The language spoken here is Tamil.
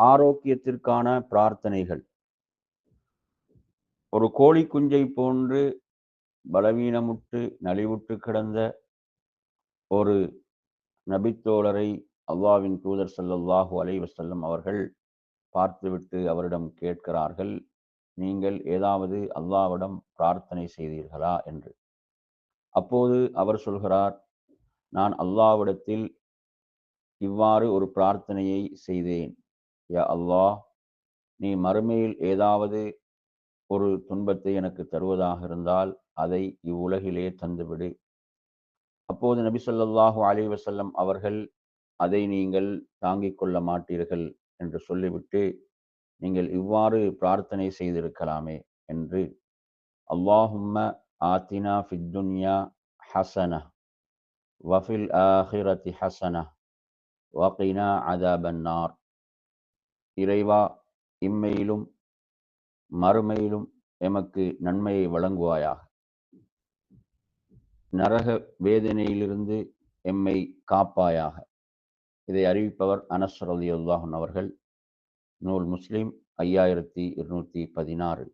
ஆரோக்கியத்திற்கான பிரார்த்தனைகள். ஒரு கோழி குஞ்சை போன்று பலவீனமுற்று நலிவுற்று கிடந்த ஒரு நபித்தோழரை அல்லாஹ்வின் தூதர் ஸல்லல்லாஹு அலைஹி வஸல்லம் அவர்கள் பார்த்துவிட்டு அவரிடம் கேட்கிறார்கள், நீங்கள் ஏதாவது அல்லாஹ்விடம் பிரார்த்தனை செய்தீர்களா என்று. அப்போது அவர் சொல்கிறார், நான் அல்லாஹ்விடத்தில் இவ்வாறு ஒரு பிரார்த்தனையை செய்தேன். யா அல்லாஹ், நீ மறுமையில் ஏதாவது ஒரு துன்பத்தை எனக்கு தருவதாக இருந்தால் அதை இவ்வுலகிலே தந்துவிடு. அப்போது நபி ஸல்லல்லாஹு அலைஹி வஸல்லம் அவர்கள், அதை நீங்கள் தாங்கிக் கொள்ள மாட்டீர்கள் என்று சொல்லிவிட்டு, நீங்கள் இவ்வாறு பிரார்த்தனை செய்திருக்கலாமே என்று, அல்லாஹும்ம ஆத்தினா ஃபித் துன்யா ஹஸனஹ் வஃபில் ஆஹிரத்தி ஹஸனஹ் வகினா அஸாபன்னார். இறைவா, இம்மையிலும் மறுமையிலும் எமக்கு நன்மையை வழங்குவாயாக, நரக வேதனையிலிருந்து எம்மை காப்பாயாக. இதை அறிவிப்பவர் அனஸ் ரலியல்லாஹு அன்ஹு அவர்கள். நூல் முஸ்லிம் 5216.